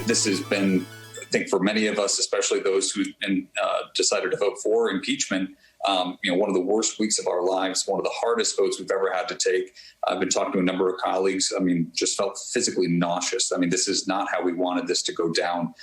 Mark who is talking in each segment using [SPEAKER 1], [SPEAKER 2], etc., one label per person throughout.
[SPEAKER 1] This has been, I think, for many of us, especially those who decided to vote for impeachment, one of the worst weeks of our lives, one of the hardest votes we've ever had to take. I've been talking to a number of colleagues. Just felt physically nauseous. This is not how we wanted this to go down.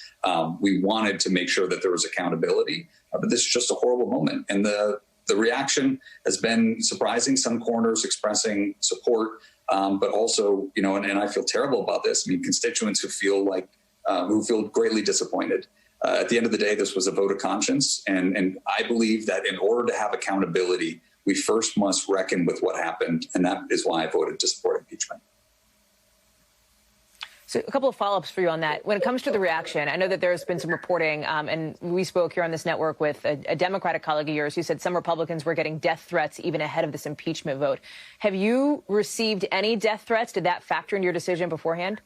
[SPEAKER 1] We wanted to make sure that there was accountability, but this is just a horrible moment. And the reaction has been surprising. Some corners expressing support, but also, and I feel terrible about this. Constituents who feel greatly disappointed. At the end of the day, this was a vote of conscience. And I believe that in order to have accountability, we first must reckon with what happened. And that is why I voted to support impeachment.
[SPEAKER 2] So a couple of follow-ups for you on that. When it comes to the reaction, I know that there's been some reporting, and we spoke here on this network with a Democratic colleague of yours who said some Republicans were getting death threats even ahead of this impeachment vote. Have you received any death threats? Did that factor into your decision beforehand?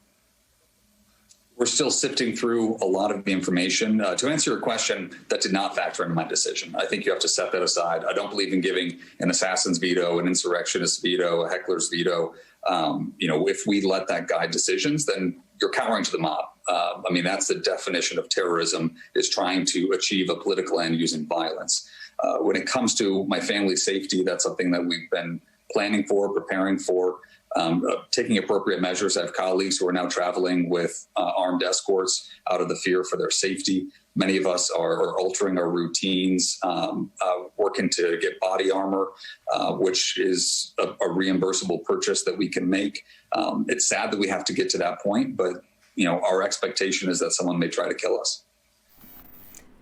[SPEAKER 1] We're still sifting through a lot of the information. To answer your question, that did not factor into my decision. I think you have to set that aside. I don't believe in giving an assassin's veto, an insurrectionist veto, a heckler's veto. If we let that guide decisions, then you're cowering to the mob. That's the definition of terrorism, is trying to achieve a political end using violence. When it comes to my family's safety, that's something that we've been planning for, preparing for. Taking appropriate measures. I have colleagues who are now traveling with armed escorts out of the fear for their safety. Many of us are altering our routines, working to get body armor, which is a reimbursable purchase that we can make. It's sad that we have to get to that point, but our expectation is that someone may try to kill us.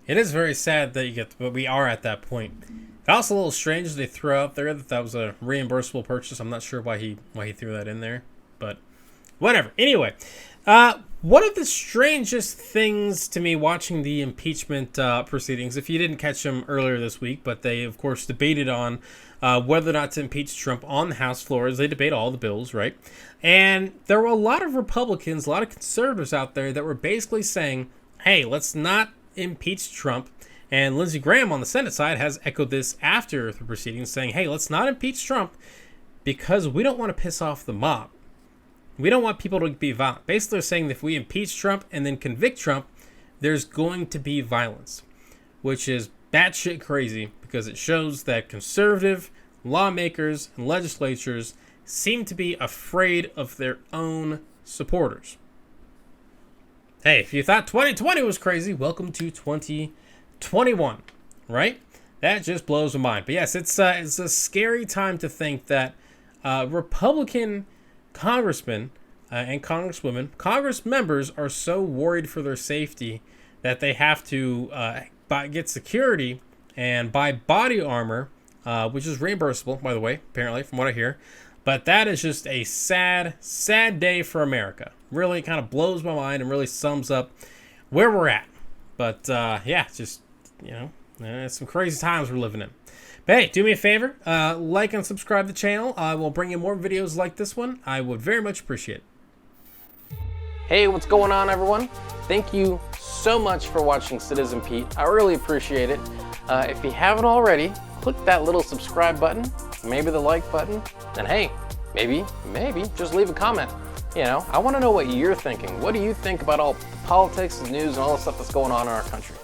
[SPEAKER 3] It is very sad that but we are at that point. Also a little strange they threw out there that was a reimbursable purchase. I'm not sure why he threw that in there, but whatever. Anyway, one of the strangest things to me watching the impeachment proceedings, if you didn't catch them earlier this week, but they, of course, debated on whether or not to impeach Trump on the House floor, as they debate all the bills, right? And there were a lot of Republicans, a lot of conservatives out there that were basically saying, hey, let's not impeach Trump. And Lindsey Graham on the Senate side has echoed this after the proceedings, saying, hey, let's not impeach Trump because we don't want to piss off the mob. We don't want people to be violent. Basically, they're saying that if we impeach Trump and then convict Trump, there's going to be violence, which is batshit crazy because it shows that conservative lawmakers and legislatures seem to be afraid of their own supporters. Hey, if you thought 2020 was crazy, welcome to 2021, right? That just blows my mind. But yes, it's a scary time to think that Republican congressmen and congresswomen, Congress members are so worried for their safety that they have to get security and buy body armor, which is reimbursable, by the way, apparently, from what I hear. But that is just a sad, sad day for America. Really kind of blows my mind and really sums up where we're at. But yeah, just, it's some crazy times we're living in. But hey, do me a favor, like and subscribe to the channel. I will bring you more videos like this one. I would very much appreciate it.
[SPEAKER 4] Hey, what's going on, everyone? Thank you so much for watching Citizen Pete. I really appreciate it. If you haven't already, click that little subscribe button, maybe the like button, and hey, maybe just leave a comment. I want to know what you're thinking. What do you think about all the politics and news and all the stuff that's going on in our country?